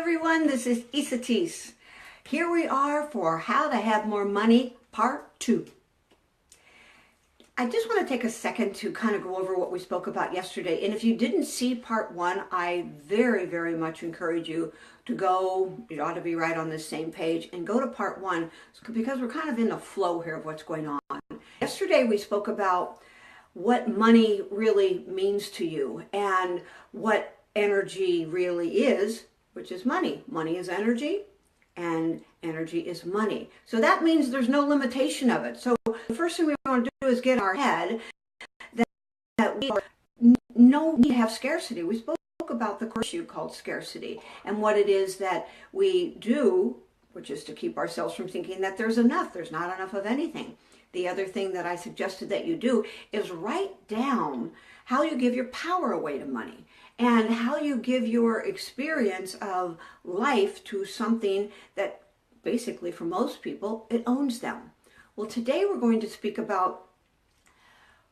everyone, this is Esateys. Here we are for How to Have More Money, Part 2. I just want to take a second to kind of go over what we spoke about yesterday. And if you didn't see Part 1, I very, very much encourage you to go, you ought to be right on the same page, and go to Part 1 because we're kind of in the flow here of what's going on. Yesterday we spoke about what money really means to you and what energy really is, which is money. Money is energy, and energy is money. So that means there's no limitation of it. So the first thing we want to do is get in our head that we no need to have scarcity. We spoke about the issue called scarcity and what it is that we do, which is to keep ourselves from thinking that there's enough. There's not enough of anything. The other thing that I suggested that you do is write down how you give your power away to money and how you give your experience of life to something that basically for most people, it owns them. Well, today we're going to speak about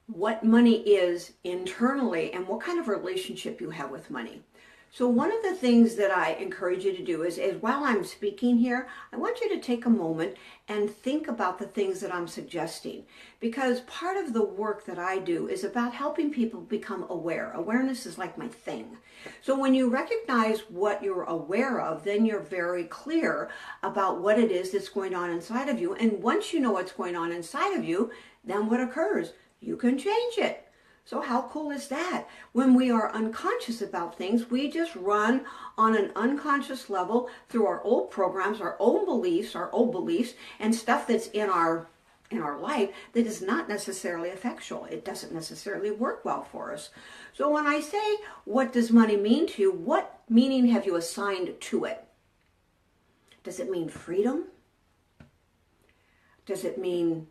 what money is internally and what kind of relationship you have with money. So one of the things that I encourage you to do is while I'm speaking here, I want you to take a moment and think about the things that I'm suggesting. Because part of the work that I do is about helping people become aware. Awareness is like my thing. So when you recognize what you're aware of, then you're very clear about what it is that's going on inside of you. And once you know what's going on inside of you, then what occurs? You can change it. So how cool is that? When we are unconscious about things, we just run on an unconscious level through our old programs, our old beliefs, and stuff that's in our life that is not necessarily effectual. It doesn't necessarily work well for us. So when I say, what does money mean to you? What meaning have you assigned to it? Does it mean freedom? Does it mean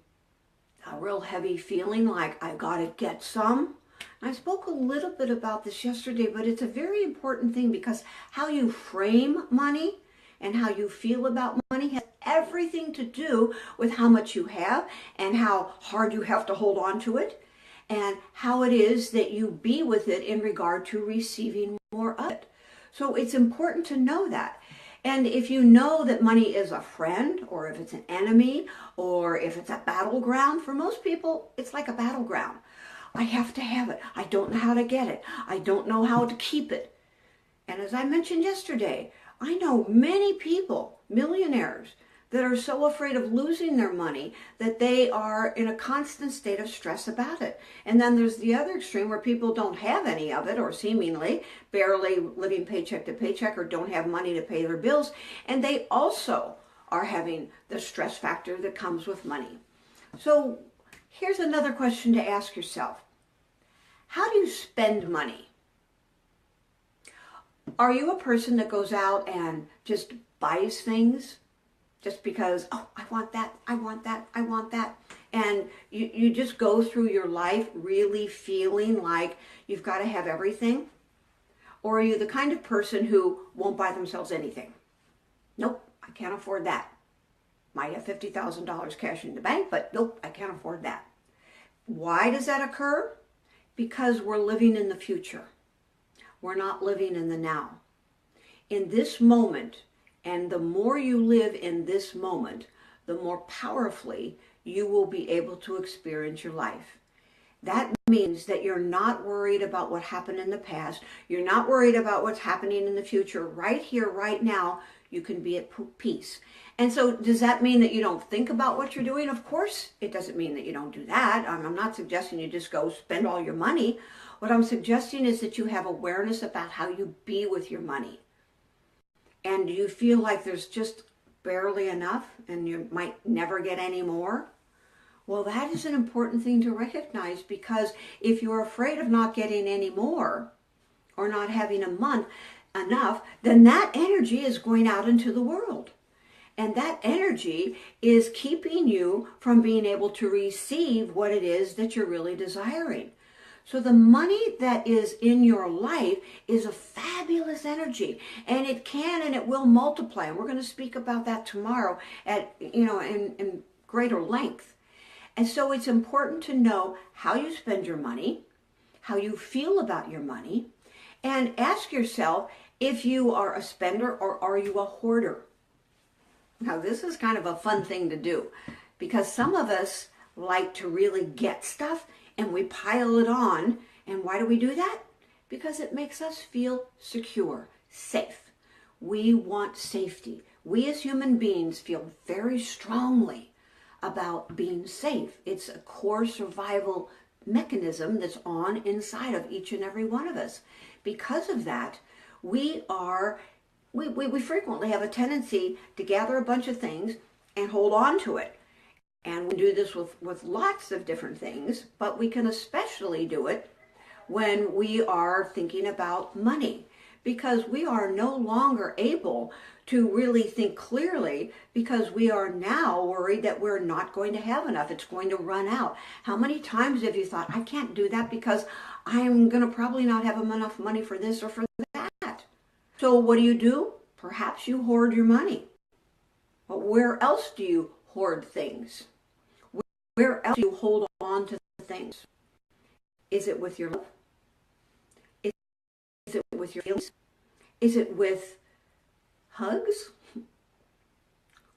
a real heavy feeling like I've got to get some? I spoke a little bit about this yesterday, but it's a very important thing because how you frame money and how you feel about money has everything to do with how much you have and how hard you have to hold on to it and how it is that you be with it in regard to receiving more of it. So it's important to know that. And if you know that money is a friend, or if it's an enemy, or if it's a battleground, for most people, it's like a battleground. I have to have it. I don't know how to get it. I don't know how to keep it. And as I mentioned yesterday, I know many people, millionaires, that are so afraid of losing their money that they are in a constant state of stress about it. And then there's the other extreme where people don't have any of it or seemingly barely living paycheck to paycheck or don't have money to pay their bills. And they also are having the stress factor that comes with money. So here's another question to ask yourself. How do you spend money? Are you a person that goes out and just buys things? Just because, oh, I want that, I want that, I want that. And you just go through your life really feeling like you've got to have everything? Or are you the kind of person who won't buy themselves anything? Nope, I can't afford that. Might have $50,000 cash in the bank, but nope, I can't afford that. Why does that occur? Because we're living in the future. We're not living in the now. In this moment, and the more you live in this moment, the more powerfully you will be able to experience your life. That means that you're not worried about what happened in the past. You're not worried about what's happening in the future. Right here, right now, you can be at peace. And so does that mean that you don't think about what you're doing? Of course, it doesn't mean that you don't do that. I'm not suggesting you just go spend all your money. What I'm suggesting is that you have awareness about how you be with your money. And you feel like there's just barely enough and you might never get any more? Well, that is an important thing to recognize, because if you're afraid of not getting any more or not having a month enough, then that energy is going out into the world. And that energy is keeping you from being able to receive what it is that you're really desiring. So the money that is in your life is a fabulous energy, and it can and it will multiply. And we're going to speak about that tomorrow at, in greater length. And so it's important to know how you spend your money, how you feel about your money, and ask yourself, if you are a spender or are you a hoarder. Now, this is kind of a fun thing to do because some of us like to really get stuff and we pile it on. And why do we do that? Because it makes us feel secure, safe. We want safety. We as human beings feel very strongly about being safe. It's a core survival mechanism that's on inside of each and every one of us. Because of that, we frequently have a tendency to gather a bunch of things and hold on to it. And we do this with lots of different things, but we can especially do it when we are thinking about money, because we are no longer able to really think clearly because we are now worried that we're not going to have enough. It's going to run out. How many times have you thought, I can't do that because I'm going to probably not have enough money for this or for that? So what do? Perhaps you hoard your money. But where else do you hoard things? Where else do you hold on to things? Is it with your love? Is it with your feelings? Is it with hugs?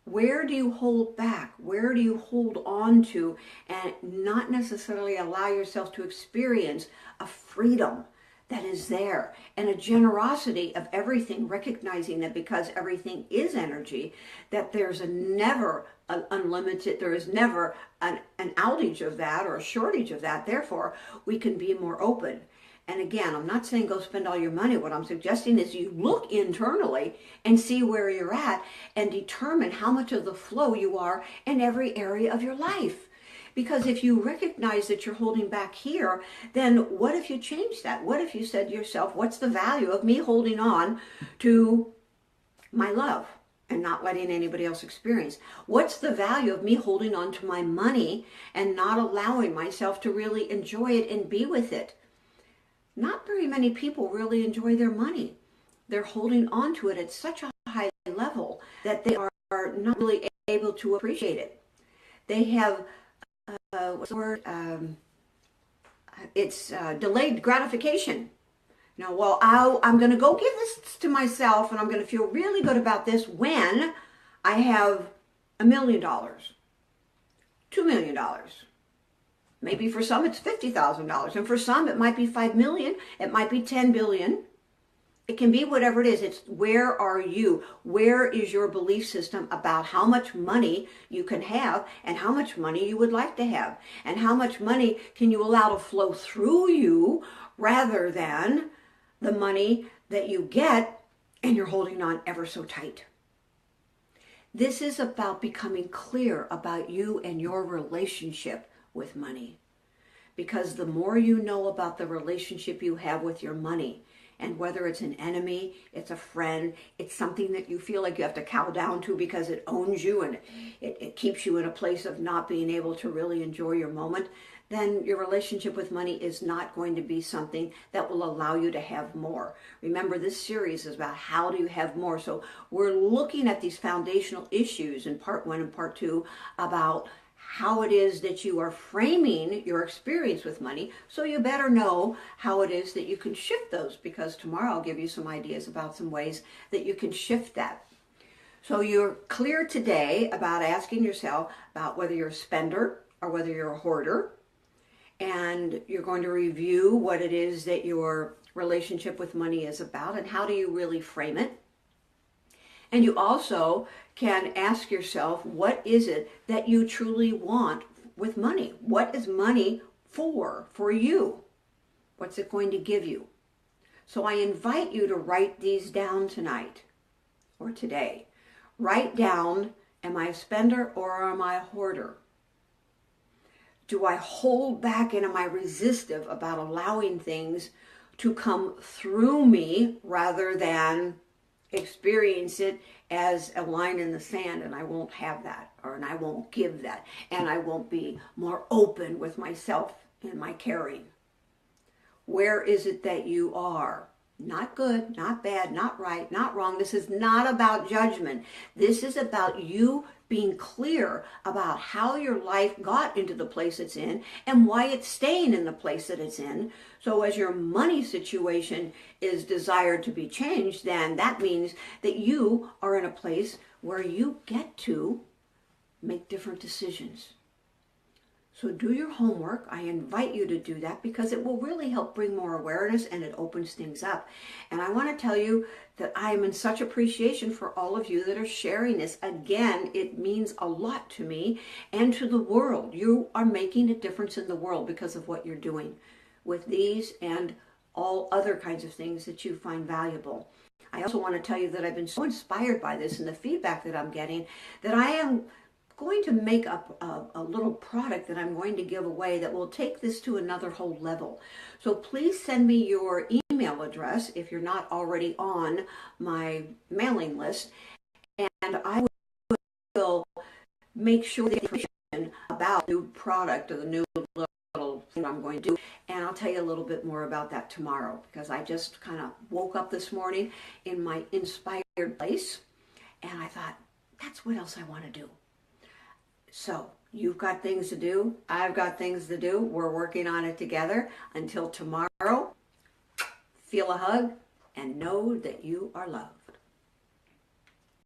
Where do you hold back? Where do you hold on to and not necessarily allow yourself to experience a freedom that is there and a generosity of everything, recognizing that because everything is energy, that there's never an unlimited, there is never an outage of that or a shortage of that. Therefore, we can be more open. And again, I'm not saying go spend all your money. What I'm suggesting is you look internally and see where you're at and determine how much of the flow you are in every area of your life. Because if you recognize that you're holding back here, then what if you change that? What if you said to yourself, what's the value of me holding on to my love and not letting anybody else experience? What's the value of me holding on to my money and not allowing myself to really enjoy it and be with it? Not very many people really enjoy their money. They're holding on to it at such a high level that they are not really able to appreciate it. They have, what's the word? It's delayed gratification. Now, well, I'm going to go give this to myself and I'm going to feel really good about this when I have $1 million, $2 million. Maybe for some it's $50,000, and for some it might be 5 million, it might be 10 billion. It can be whatever it is. It's where are you? Where is your belief system about how much money you can have and how much money you would like to have? And how much money can you allow to flow through you rather than the money that you get and you're holding on ever so tight? This is about becoming clear about you and your relationship with money. Because the more you know about the relationship you have with your money, and whether it's an enemy, it's a friend, it's something that you feel like you have to cow down to because it owns you and it keeps you in a place of not being able to really enjoy your moment, then your relationship with money is not going to be something that will allow you to have more. Remember, this series is about how do you have more. So we're looking at these foundational issues in part 1 and part 2 about how it is that you are framing your experience with money, so you better know how it is that you can shift those, because tomorrow I'll give you some ideas about some ways that you can shift that. So you're clear today about asking yourself about whether you're a spender or whether you're a hoarder, and you're going to review what it is that your relationship with money is about and how do you really frame it. And you also can ask yourself, what is it that you truly want with money? What is money for you? What's it going to give you? So I invite you to write these down tonight or today. Write down, am I a spender or am I a hoarder? Do I hold back and am I resistive about allowing things to come through me rather than experience it as a line in the sand, and I won't have that, and I won't give that, and I won't be more open with myself in my caring? Where is it that you are? Not good, not bad, not right, not wrong. This is not about judgment. This is about you being clear about how your life got into the place it's in and why it's staying in the place that it's in. So as your money situation is desired to be changed, then that means that you are in a place where you get to make different decisions. So do your homework. I invite you to do that because it will really help bring more awareness and it opens things up. And I want to tell you that I am in such appreciation for all of you that are sharing this. Again, it means a lot to me and to the world. You are making a difference in the world because of what you're doing with these and all other kinds of things that you find valuable. I also want to tell you that I've been so inspired by this and the feedback that I'm getting that I am going to make up a little product that I'm going to give away that will take this to another whole level. So please send me your email address if you're not already on my mailing list, and I will make sure the information about the new product or the new little thing I'm going to do, and I'll tell you a little bit more about that tomorrow because I just kind of woke up this morning in my inspired place and I thought, that's what else I want to do. So you've got things to do. I've got things to do. We're working on it together. Until tomorrow, feel a hug and know that you are loved.